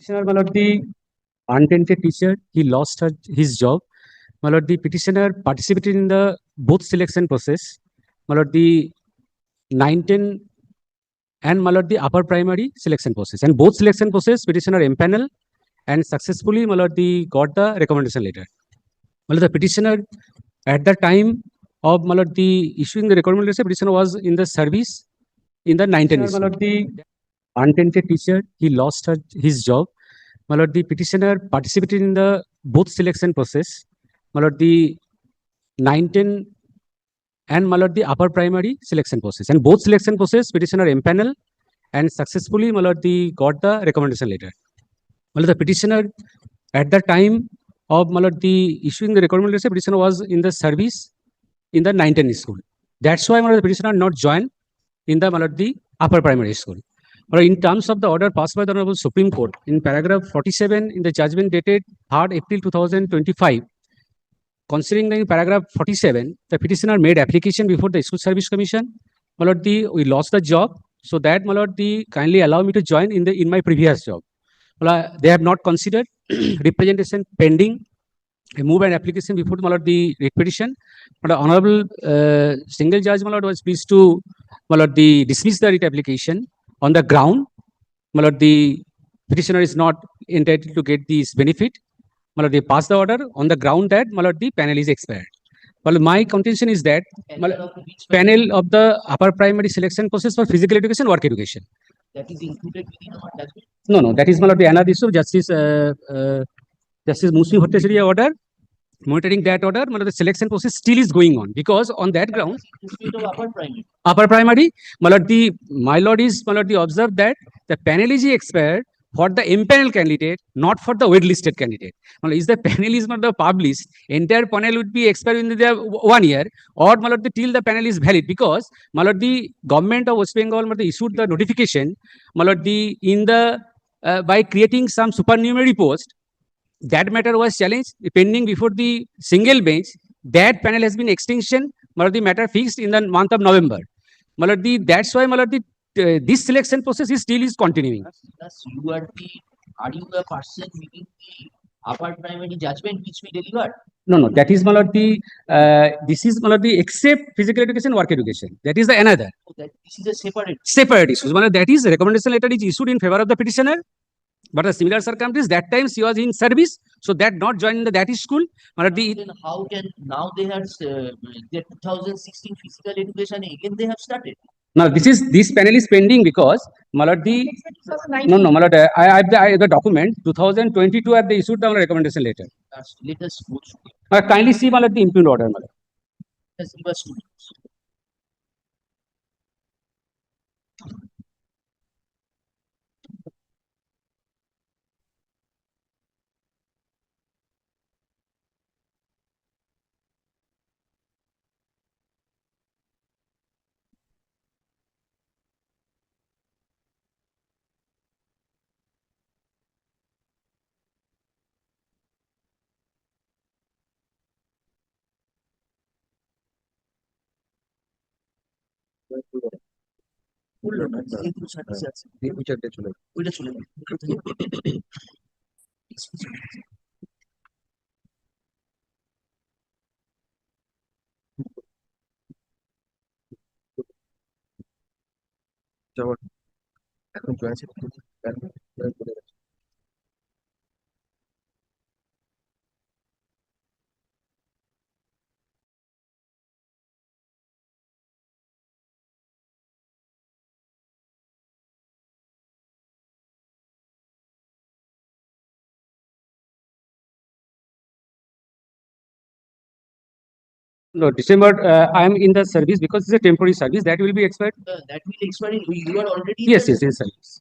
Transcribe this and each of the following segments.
Petitioner, my lord, the untainted teacher, he lost his job. My lord, the petitioner participated in the both selection process. My lord, the 910 and my lord, the upper primary selection process. And both selection process, petitioner empanel and successfully, my lord, the got the recommendation letter. My lord, the petitioner at the time of my lord, the issuing the recommendation letter, petitioner was in the service in the 910. My lord, the untainted teacher, he lost his job. My lord, the petitioner participated in the both selection process. My lord, the 910 and my lord, the upper primary selection process. And both selection process, petitioner empanel and successfully, my lord, the got the recommendation letter. My lord, the petitioner at the time of my lord, the issuing the recommendation letter, petitioner was in the service in the 910 school. That's why my lord, the petitioner not joined in the my lord, the upper primary school. But in terms of the order passed by the Honorable Supreme Court, in paragraph 47 in the judgment dated 3rd April 2025, considering the paragraph 47, the petitioner made application before the School Service Commission. My lord, we lost the job, so that my lord, kindly allow me to join in my previous job. Well, they have not considered representation pending. I move an application before my lord, the writ petition. But the Honorable single judge, my lord, was pleased to my lord, dismiss the writ application on the ground, my lord, the petitioner is not entitled to get this benefit. My lord, they pass the order on the ground that my lord, the panel is expired. Well, my contention is that panel of the upper primary selection process for physical education, work education. That is included within our judgment? No, that is my lord, the another issue. Justice Musmi Bhattacharya order. Monitoring that order, the selection process still is going on because on that ground, upper primary, my lord is observed that the panel is expired for the impanel candidate, not for the wait listed candidate. Is the panel is not the published, entire panel would be expired in the 1 year, or till the panel is valid, because the government of West Bengal issued the notification in the by creating some supernumerary post. That matter was challenged pending before the single bench. That panel has been extinction. The matter fixed in the month of November. That's why this selection process is still continuing. Thus, are you a person making the upper primary judgment which we delivered? No. That is this is except physical education, work education. That is the another. This is a separate issue. That is recommendation letter is issued in favor of the petitioner. But a similar circumstance, that time she was in service, so that not joining that school. Then how can now they have their 2016 physical education again they have started? Now this panel is pending because I have the document 2022 have they issued the recommendation letter. Let us go through. Kindly see the impugned order. Let's give us 2 minutes. No, December, I am in the service because it's a temporary service that will be expired. That will expire. You are already. Yes, in service.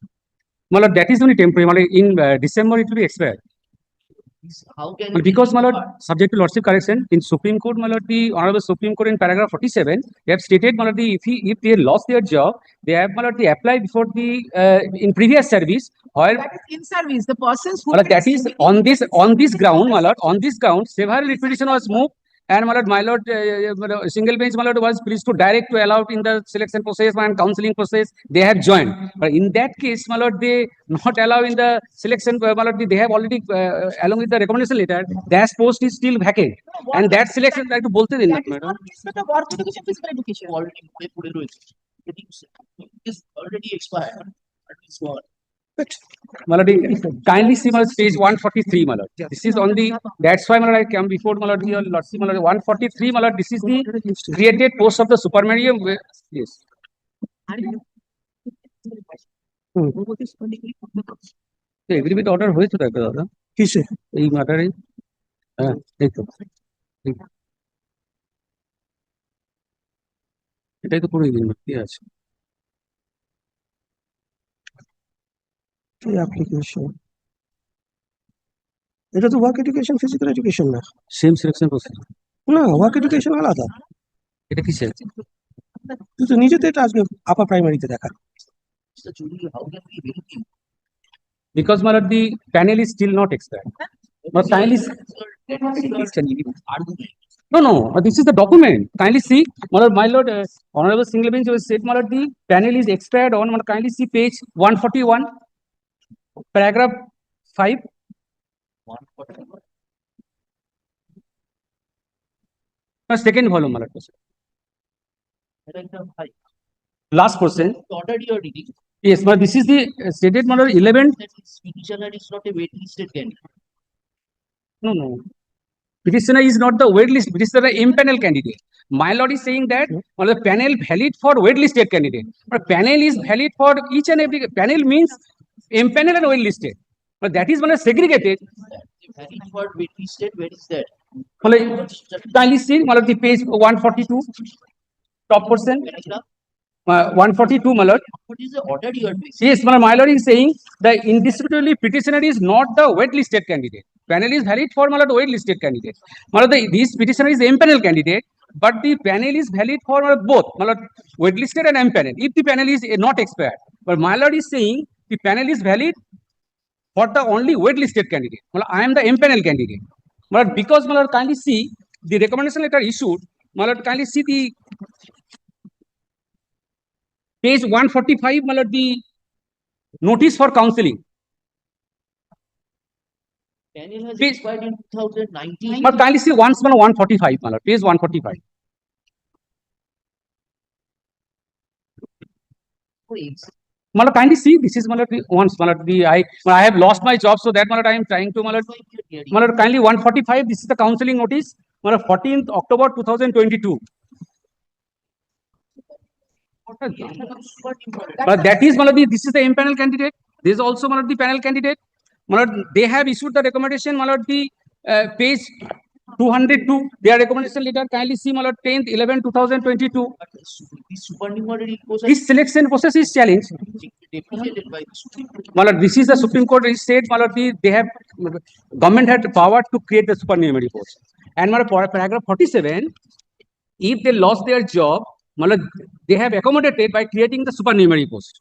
That is only temporary. In December it will be expired. How can because subject to lordship correction in Supreme Court, the Honorable Supreme Court in paragraph 47, they have stated if they lost their job, they have they apply before the in previous service. Or that is in service. The persons who that is on this ground, several repetition was moved. And my lord, single bench was pleased to direct to allow in the selection process and counseling process. They have joined, but in that case, they not allow in the selection. They have already along with the recommendation letter. That post is still vacant, and that selection like to bolte din na, That is madam. not case with the work education, physical education. Already put it it is already expired. It's gone. Kindly see page 143, my lord. This is on the, that's why I come before my lord, your lordship, my lord, 143, my lord, this is the created post of the supermarium. Yes. Agreement order হয়েছে তো একটা দাদা কিসে এই ম্যাটারে হ্যাঁ এই তো এটাই তো পুরো এগ্রিমেন্ট কি আছে অ্যাপ্লিকেশন এটা তো ওয়ার্ক এডুকেশন ফিজিক্যাল এডুকেশন না সেম সিলেকশন প্রসেস না ওয়ার্ক এডুকেশন আলাদা এটা কিসে আছে তুই তো নিজে তো এটা আজকে আপার প্রাইমারিতে দেখা Mr. Julie, how can we verify? because my lord the panel is still not expired but kindly no this is the document kindly see my lord honorable single bench was said my lord the panel is expired on kindly see page 141 paragraph 5 second volume my lord last person Ordered your reading yes but this is the stated my lord 11 that this petitioner is not a waitlisted candidate. no petitioner is not the waitlist petitioner is impanel candidate my lord is saying that the panel valid for waitlisted candidate but panel is valid for each and every panel means impanel and waitlisted but that is segregated Valid for waitlisted, where is that? kindly see the page 142 top portion Paragraph? 142 my lord What is the ordered your place? yes my lord is saying the indisputably petitioner is not the waitlisted candidate panel is valid for my lord waitlisted candidate my lord this petitioner is impanel candidate but the panel is valid for my lord, both my lord waitlisted and impanel if the panel is not expired but my lord is saying the panel is valid for the only waitlisted candidate my lord, I am the impanel candidate my lord because my lord kindly see the recommendation letter issued my lord kindly see the page 145 my lord the notice for counseling Panel has Please. expired in 2019. but kindly see once my lord 145 my lord page 145 my lord kindly see this is my lord once my lord the I have lost my job so that my lord I am trying to my lord kindly 145 this is the counseling notice my lord 14th October 2022 but that is my lord this is the impanel candidate this is also my lord the panel candidate my lord they have issued the recommendation my lord the page 202 their recommendation letter kindly see my lord 10th 11 2022 This supernumerary post this selection process is challenged deprecated by the Supreme Court. my lord this is the Supreme Court said my lord they have government had power to create the supernumerary post and my lord paragraph 47 if they lost their job my lord they have accommodated by creating the supernumerary post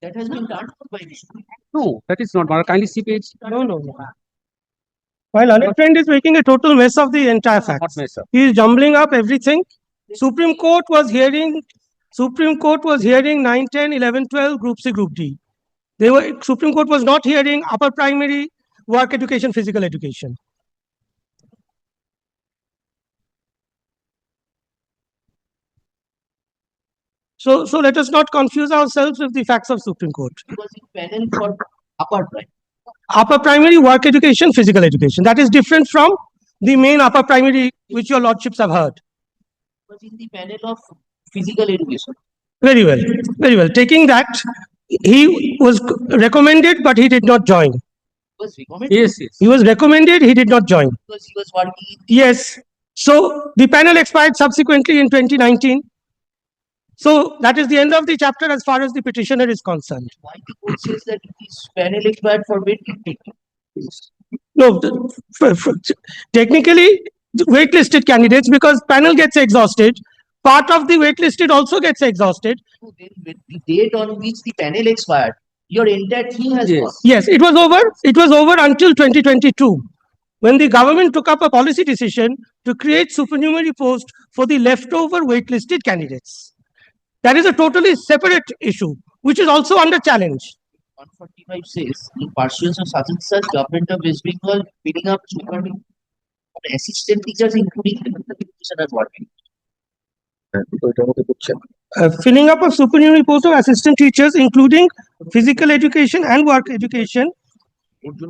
That has been done by the Supreme Court. no that is not my lord kindly see page no while Lalit friend is making a total mess of the entire not facts mess up he is jumbling up everything Supreme Court was hearing 9 10 11 12 group C group D Supreme Court was not hearing upper primary work education physical education so let us not confuse ourselves with the facts of Supreme Court Because in panel for upper prime. upper primary work education physical education that is different from the main upper primary which your lordships have heard Was in the panel of physical education. very well taking that he was recommended but he did not join Was recommended yes he was recommended he did not join because he was working in yes so the panel expired subsequently in 2019 so that is the end of the chapter as far as the petitioner is concerned why the court says that this panel expired for waitlisted. no technically the waitlisted candidates because panel gets exhausted part of the waitlisted also gets exhausted So then with the date on which the panel expired, your entire thing has Yes. gone. yes it was over until 2022 when the government took up a policy decision to create supernumerary posts for the leftover waitlisted candidates. That is a totally separate issue, which is also under challenge. 145 says, in pursuance of such and such, Government of West Bengal filling up supernumerary assistant teachers, including education and working. Filling up of supernumerary posts of assistant teachers, including physical education and work education,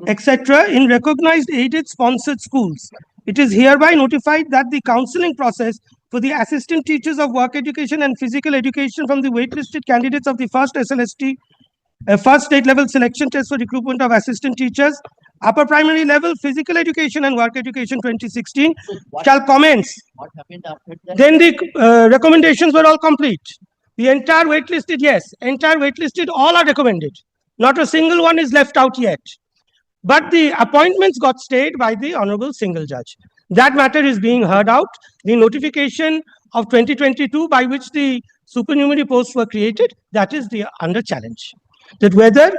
etc., in recognized aided sponsored schools. It is hereby notified that the counseling process for the assistant teachers of work education and physical education from the waitlisted candidates of the first SLST, first state level selection test for recruitment of assistant teachers, upper primary level physical education and work education 2016 So what, shall commence. what happened after that? Then the recommendations were all complete. The entire waitlisted, yes, entire waitlisted, all are recommended. Not a single one is left out yet. But the appointments got stayed by the Honorable Single Judge. That matter is being heard out. The notification of 2022 by which the supernumerary posts were created, that is under challenge. That whether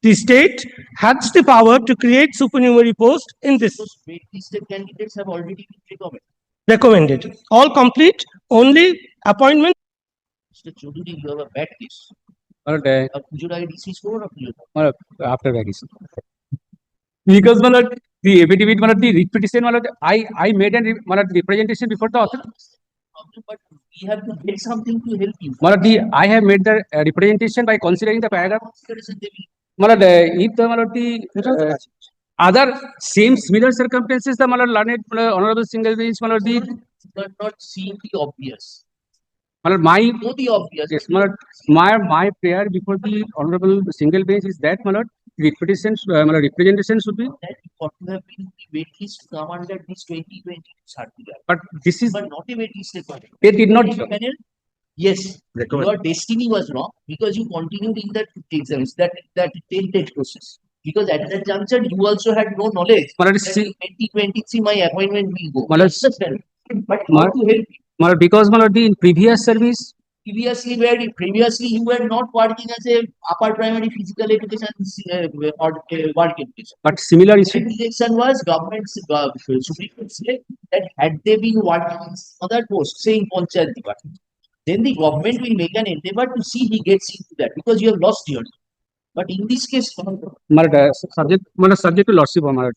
the state has the power to create supernumerary posts in this Those waitlisted candidates have already been recommended. All complete, only appointment. Mr. Chaudhary, you have a bad case. my lord, A Pujura DC score or Pujura? after that is. Because, my lord, the affidavit, my lord, the writ petition, my lord, I made a my lord, representation before the author. Problem, but we have to get something to help you. My lord, I have made the representation by considering the paragraph. Consideration they will- My lord, if the, my lord, the other same similar circumstances, the, my lord, learned, my lord, Honorable Single Bench, my lord, the, You are not seeing the obvious. my lord, my, Know the obvious. yes, my lord, my prayer before the Honorable Single Bench is that, my lord, the petition, my lord, representation should be, That ought to have been the waitlist to come under this 2020 circular, but this is, but not a waitlist. they did not. Panel, yes, your destiny was wrong because you continued in that exams, that 10 test process. Because at that juncture, you also had no knowledge. My lord, That see, in 2023, my appointment will go. My lord, Understand? But my- how to help you? my lord, because, my lord, the in previous service, Previously you were not working as a upper primary physical education or work education. but similar issue. That election was government's Supreme Court said that had they been working in other posts, say in Panchayat department, then the government will make an endeavor to see he gets into that because you have lost your. But in this case, My lord, subject to lordship, my lord.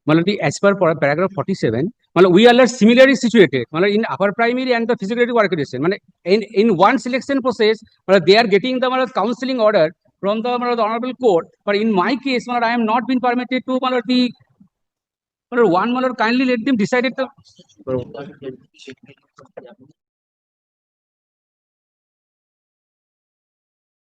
My lord, as per paragraph 47, my lord, we are like similarly situated, my lord, in upper primary and the physical work education. My lord, in one selection process, my lord, they are getting the, my lord, counseling order from the, my lord, honorable court. But in my case, my lord, I am not been permitted to, my lord, the, my lord, one, my lord, kindly let them decide it.